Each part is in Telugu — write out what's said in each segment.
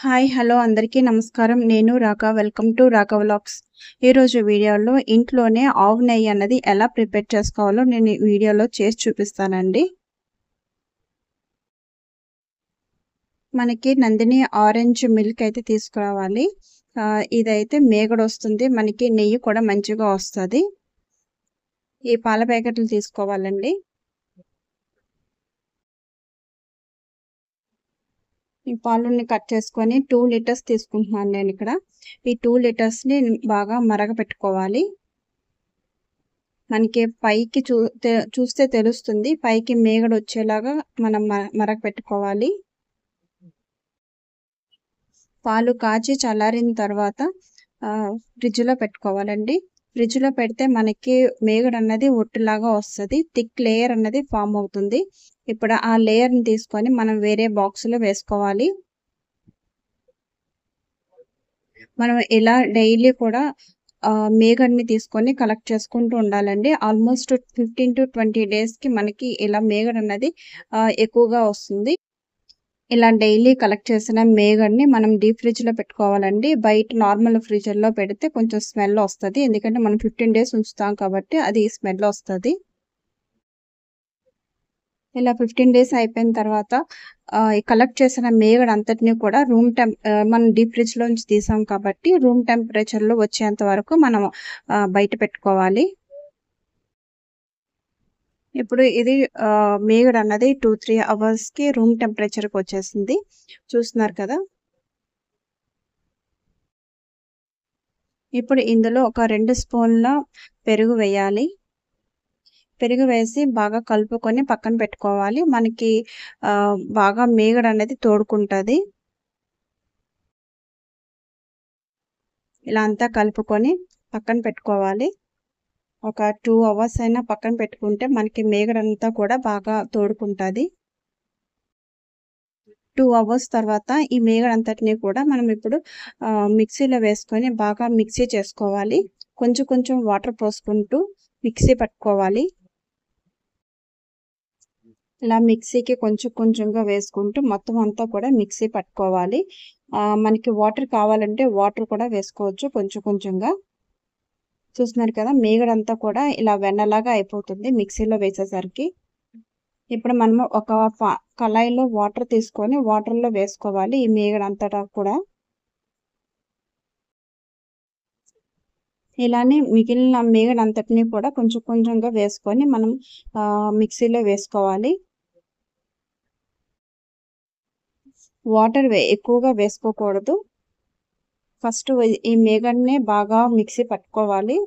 హాయ్ హలో అందరికీ నమస్కారం. నేను రాక. వెల్కమ్ టు రాక వ్లాగ్స్. ఈరోజు వీడియోలో ఇంట్లోనే ఆవు నెయ్యి అన్నది ఎలా ప్రిపేర్ చేసుకోవాలో నేను ఈ వీడియోలో చేసి చూపిస్తానండి. మనకి నందిని ఆరెంజ్ మిల్క్ అయితే తీసుకురావాలి. ఇదైతే మేగడ వస్తుంది. మనకి నెయ్యి కూడా మంచిగా వస్తుంది. ఈ పాల ప్యాకెట్లు తీసుకోవాలండి. ఈ పాలుని కట్ చేసుకొని 2 లీటర్స్ తీసుకుంటున్నాను నేను ఇక్కడ. ఈ 2 లీటర్స్ని బాగా మరగపెట్టుకోవాలి. మనకి పైకి చూస్తే తెలుస్తుంది. పైకి మేగడ వచ్చేలాగా మనం మరగపెట్టుకోవాలి. పాలు కాచి చల్లారిన తర్వాత ఫ్రిడ్జ్లో పెట్టుకోవాలండి. ఫ్రిడ్జ్లో పెడితే మనకి మేగడ అన్నది ఒట్టులాగా వస్తుంది. థిక్ లేయర్ అన్నది ఫామ్ అవుతుంది. ఇప్పుడు ఆ లేయర్ని తీసుకొని మనం వేరే బాక్స్లో వేసుకోవాలి. మనం ఇలా డైలీ కూడా మేగడ్ని తీసుకొని కలెక్ట్ చేసుకుంటూ ఉండాలండి. ఆల్మోస్ట్ 15 to 20 డేస్కి మనకి ఇలా మేగడ అన్నది ఎక్కువగా వస్తుంది. ఇలా డైలీ కలెక్ట్ చేసిన మేగడ్ని మనం డీప్ ఫ్రిడ్జ్లో పెట్టుకోవాలండి. బయట నార్మల్ ఫ్రిడ్జ్లో పెడితే కొంచెం స్మెల్ వస్తుంది. ఎందుకంటే మనం 15 డేస్ ఉంచుతాం కాబట్టి అది స్మెల్ వస్తుంది. ఇలా 15 డేస్ అయిపోయిన తర్వాత కలెక్ట్ చేసిన మేగడ అంతటిని కూడా మనం డీప్ ఫ్రిడ్జ్లోంచి తీసాం కాబట్టి రూమ్ టెంపరేచర్లో వచ్చేంత వరకు మనం బయట పెట్టుకోవాలి. ఇప్పుడు ఇది మేగడ అన్నది 2-3 అవర్స్కి రూమ్ టెంపరేచర్కి వచ్చేసింది. చూస్తున్నారు కదా. ఇప్పుడు ఇందులో ఒక 2 స్పూన్ల పెరుగు వేయాలి. పెరుగు వేసి బాగా కలుపుకొని పక్కన పెట్టుకోవాలి. మనకి బాగా మేగడ అనేది తోడుకుంటుంది. ఇలా అంతా కలుపుకొని పక్కన పెట్టుకోవాలి. ఒక 2 అవర్స్ అయినా పక్కన పెట్టుకుంటే మనకి మేగడ అంతా కూడా బాగా తోడుకుంటుంది. 2 అవర్స్ తర్వాత ఈ మేగడ అంతటిని కూడా మనం ఇప్పుడు మిక్సీలో వేసుకొని బాగా మిక్సీ చేసుకోవాలి. కొంచెం వాటర్ పోసుకుంటూ మిక్సీ పట్టుకోవాలి. ఇలా మిక్సీకి కొంచెంగా వేసుకుంటూ మొత్తం అంతా కూడా మిక్సీ పట్టుకోవాలి. మనకి వాటర్ కావాలంటే వాటర్ కూడా వేసుకోవచ్చు కొంచెంగా. చూస్తున్నారు కదా, మేగడంతా కూడా ఇలా వెన్నలాగా అయిపోతుంది మిక్సీలో వేసేసరికి. ఇప్పుడు మనము ఒక కళాయిలో వాటర్ తీసుకొని వాటర్లో వేసుకోవాలి ఈ మేగడంతటా కూడా. ఇలానే మిగిలిన మేగడంతటిని కూడా కొంచెంగా వేసుకొని మనం మిక్సీలో వేసుకోవాలి. వాటర్ ఎక్కువగా వేసుకోకూడదు. ఫస్ట్ ఈ మేగడ్ని బాగా మిక్సీ పట్టుకోవాలి.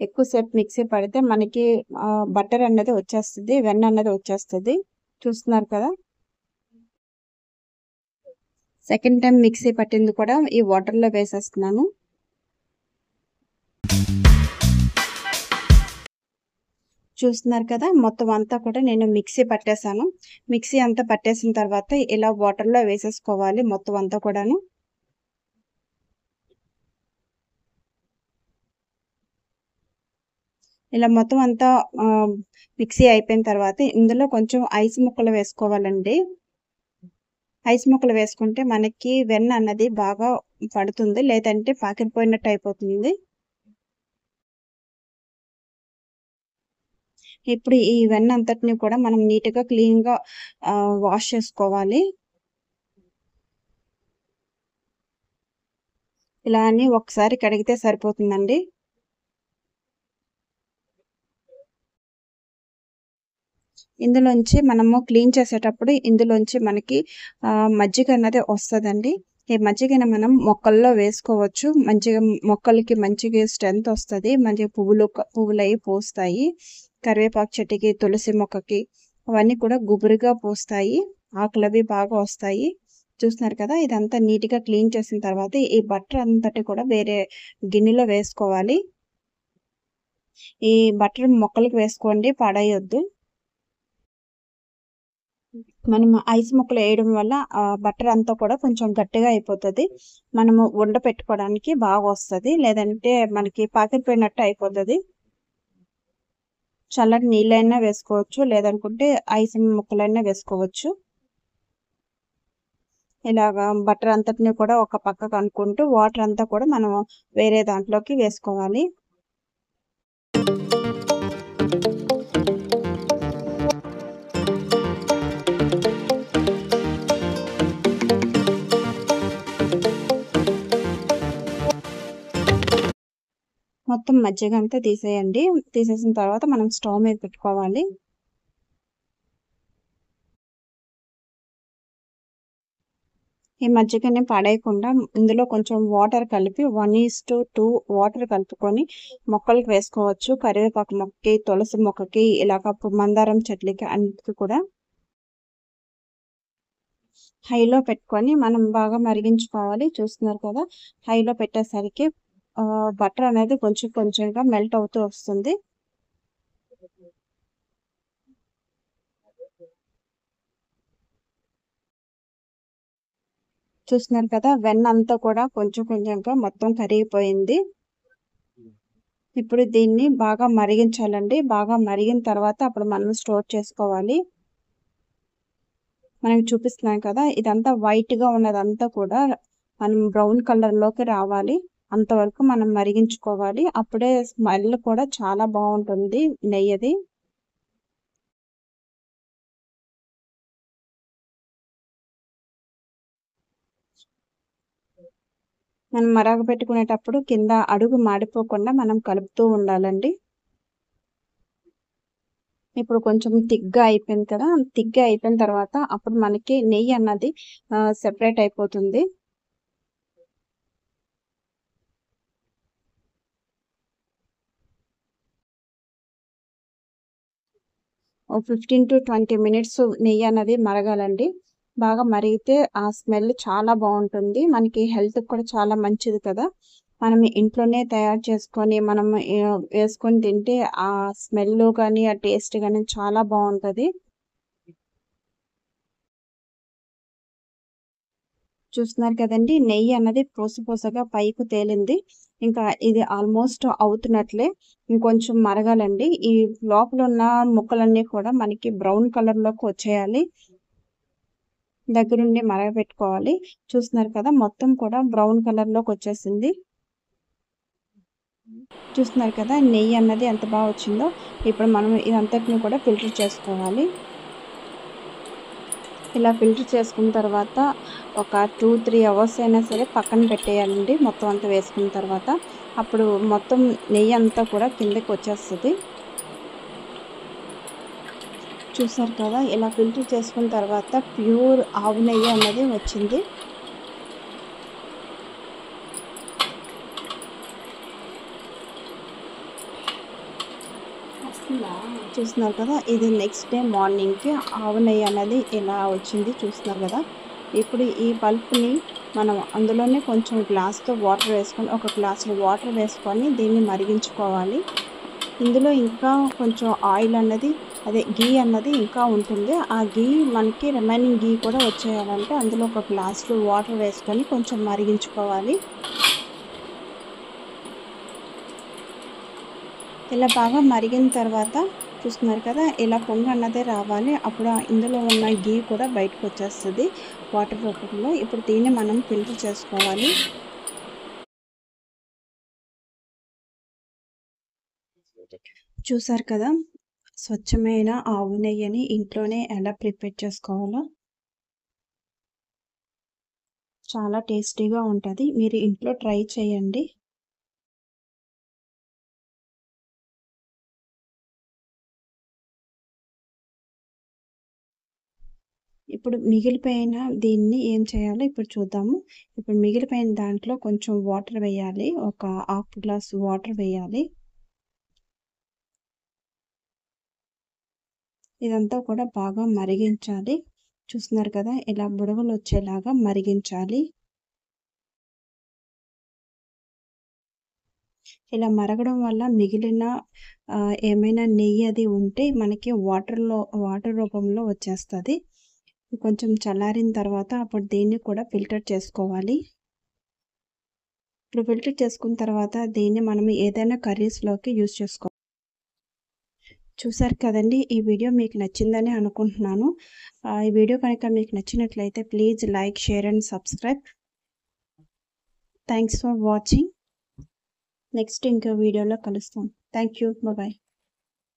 ఎక్కువసేపు మిక్సీ పడితే మనకి బటర్ అన్నది వచ్చేస్తుంది, వెన్న అన్నది వచ్చేస్తుంది. చూస్తున్నారు కదా. సెకండ్ టైం మిక్సీ పట్టింది కూడా ఈ వాటర్లో వేసేస్తున్నాను. చూస్తున్నారు కదా, మొత్తం అంతా కూడా నేను మిక్సీ పట్టేశాను. మిక్సీ అంతా పట్టేసిన తర్వాత ఇలా వాటర్లో వేసేసుకోవాలి మొత్తం అంతా కూడాను. ఇలా మొత్తం అంతా మిక్సీ అయిపోయిన తర్వాత ఇందులో కొంచెం ఐస్ ముక్కలు వేసుకోవాలండి. ఐస్ ముక్కలు వేసుకుంటే మనకి వెన్న అన్నది బాగా పడుతుంది, లేదంటే పాకిపోయినట్టు అయిపోతుంది. ఇప్పుడు ఈ వెన్న అంతటిని కూడా మనం నీట్గా క్లీన్గా వాష్ చేసుకోవాలి. ఇలా అని ఒకసారి కడిగితే సరిపోతుందండి. ఇందులోంచి మనము క్లీన్ చేసేటప్పుడు ఇందులోంచి మనకి మజ్జిగ అన్నది వస్తుందండి. ఈ మజ్జిగని మనం మొక్కల్లో వేసుకోవచ్చు. మొక్కలకి మంచిగా స్ట్రెంత్ వస్తుంది. మంచిగా పువ్వులు అవి పూస్తాయి. కరివేపాకు చెట్టుకి, తులసి మొక్కకి అవన్నీ కూడా గుబురుగా పూస్తాయి. ఆకులు అవి బాగా వస్తాయి. చూస్తున్నారు కదా, ఇదంతా నీట్గా క్లీన్ చేసిన తర్వాత ఈ బటర్ అంతటి కూడా వేరే గిన్నెలో వేసుకోవాలి. ఈ బటర్ మొక్కలకు వేసుకోండి, పడేయొద్దు. మనం ఐస్ ముక్కలు వేయడం వల్ల బటర్ అంతా కూడా కొంచెం గట్టిగా అయిపోతుంది. మనము ఉండ పెట్టుకోవడానికి బాగా వస్తుంది, లేదంటే మనకి పాకిపోయినట్టు అయిపోతుంది. చల్లటి నీళ్ళైనా వేసుకోవచ్చు, లేదనుకుంటే ఐస్ ముక్కలైనా వేసుకోవచ్చు. ఇలాగా బటర్ అంతటిని కూడా ఒక పక్కకు అనుకుంటూ వాటర్ అంతా కూడా మనం వేరే దాంట్లోకి వేసుకోవాలి. మొత్తం మజ్జిగ అంతా తీసేయండి. తీసేసిన తర్వాత మనం స్టవ్ మీద పెట్టుకోవాలి. ఈ మజ్జిగని పడేయకుండా ఇందులో కొంచెం వాటర్ కలిపి 1:2 వాటర్ కలుపుకొని మొక్కలకు వేసుకోవచ్చు. కరివేపాకు మొక్కకి, తులసి మొక్కకి, ఇలాగ మందారం చెట్లకి అన్నిటికి కూడా హైలో పెట్టుకొని మనం బాగా మరిగించుకోవాలి. చూస్తున్నారు కదా, హైలో పెట్టేసరికి బటర్ అనేది కొంచెం కొంచెంగా మెల్ట్ అవుతూ వస్తుంది. చూస్తున్నారు కదా, వెన్న అంతా కూడా కొంచెం కొంచెంగా మొత్తం కరిగిపోయింది. ఇప్పుడు దీన్ని బాగా మరిగించాలండి. బాగా మరిగిన తర్వాత అప్పుడు మనం స్టోర్ చేసుకోవాలి. మనకి చూపిస్తున్నాం కదా, ఇదంతా వైట్గా ఉన్నదంతా కూడా మనం బ్రౌన్ కలర్లోకి రావాలి. అంతవరకు మనం మరిగించుకోవాలి. అప్పుడే స్మెల్ కూడా చాలా బాగుంటుంది నెయ్యిది. మనం మరగపెట్టుకునేటప్పుడు కింద అడుగు మాడిపోకుండా మనం కలుపుతూ ఉండాలండి. ఇప్పుడు కొంచెం తిగ్గా అయిపోయింది కదా, తిగ్గా అయిపోయిన తర్వాత అప్పుడు మనకి నెయ్యి అన్నది సెపరేట్ అయిపోతుంది. ఓ 15 to 20 మినిట్స్ నెయ్యి అన్నది మరగాలండి. బాగా మరిగితే ఆ స్మెల్ చాలా బాగుంటుంది. మనకి హెల్త్కి కూడా చాలా మంచిది కదా. మనం ఇంట్లోనే తయారు చేసుకొని మనం వేసుకొని తింటే ఆ స్మెల్ కానీ ఆ టేస్ట్ కానీ చాలా బాగుంటుంది. చూస్తున్నారు కదండి, నెయ్యి అన్నది పూసగా పైకి తేలింది. ఇంకా ఇది ఆల్మోస్ట్ అవుతున్నట్లే. ఇంకొంచెం మరగాలండి. ఈ లోపల ఉన్న ముక్కలన్నీ కూడా మనకి బ్రౌన్ కలర్లోకి వచ్చేయాలి. దగ్గరుండి మరగపెట్టుకోవాలి. చూస్తున్నారు కదా, మొత్తం కూడా బ్రౌన్ కలర్లోకి వచ్చేసింది. చూస్తున్నారు కదా, నెయ్యి అన్నది ఎంత బాగా వచ్చిందో. ఇప్పుడు మనం ఇదంతటిని కూడా ఫిల్టర్ చేసుకోవాలి. ఇలా ఫిల్టర్ చేసుకున్న తర్వాత ఒక 2-3 అవర్స్ అయినా సరే పక్కన పెట్టేయాలండి. మొత్తం అంతా వేసుకున్న తర్వాత అప్పుడు మొత్తం నెయ్యి అంతా కూడా కిందకి వచ్చేస్తుంది. చూసారు కదా, ఇలా ఫిల్టర్ చేసుకున్న తర్వాత ప్యూర్ ఆవు నెయ్యి అన్నది వచ్చింది. చూస్తున్నారు కదా, ఇది నెక్స్ట్ డే మార్నింగ్కి ఆవు నెయ్యి అనేది ఇలా వచ్చింది. చూస్తున్నారు కదా, ఇప్పుడు ఈ పల్ప్ని మనం అందులోనే కొంచెం గ్లాస్తో వాటర్ వేసుకొని, ఒక గ్లాసులో వాటర్ వేసుకొని దీన్ని మరిగించుకోవాలి. ఇందులో ఇంకా కొంచెం ఆయిల్ అన్నది, అదే గీ అన్నది ఇంకా ఉంటుంది. ఆ గీ మనకి రిమైనింగ్ గీ కూడా వచ్చేయాలంటే అందులో ఒక గ్లాసులో వాటర్ వేసుకొని కొంచెం మరిగించుకోవాలి. ఇలా బాగా మరిగిన తర్వాత చూస్తున్నారు కదా, ఇలా పొంగు అన్నదే రావాలి. అప్పుడు ఇందులో ఉన్న గీ కూడా బయటకు వచ్చేస్తుంది వాటర్ రూపంలో. ఇప్పుడు దీన్ని మనం ఫిల్టర్ చేసుకోవాలి. చూసారు కదా, స్వచ్ఛమైన ఆవు నెయ్యిని ఇంట్లోనే ఎలా ప్రిపేర్ చేసుకోవాలో. చాలా టేస్టీగా ఉంటుంది. మీరు ఇంట్లో ట్రై చేయండి. ఇప్పుడు మిగిలిపోయిన దీన్ని ఏం చేయాలో ఇప్పుడు చూద్దాము. ఇప్పుడు మిగిలిపోయిన దాంట్లో కొంచెం వాటర్ వేయాలి. ఒక హాఫ్ గ్లాస్ వాటర్ వేయాలి. ఇదంతా కూడా బాగా మరిగించాలి. చూస్తున్నారు కదా, ఇలా బుడగలు వచ్చేలాగా మరిగించాలి. ఇలా మరగడం వల్ల మిగిలిన ఏమైనా నెయ్యి అది ఉంటే మనకి వాటర్ రూపంలో వచ్చేస్తుంది. కొంచెం చల్లారిన తర్వాత అప్పుడు దీన్ని కూడా ఫిల్టర్ చేసుకోవాలి. ఇప్పుడు ఫిల్టర్ చేసుకున్న తర్వాత దీన్ని మనం ఏదైనా కర్రీస్లోకి యూజ్ చేసుకోవాలి. చూసారు కదండి, ఈ వీడియో మీకు నచ్చిందని అనుకుంటున్నాను. ఈ వీడియో కనుక మీకు నచ్చినట్లయితే please like, share and subscribe. Thanks for watching. Next ఇంకో వీడియోలో కలుస్తాం. Thank you. బాయ్.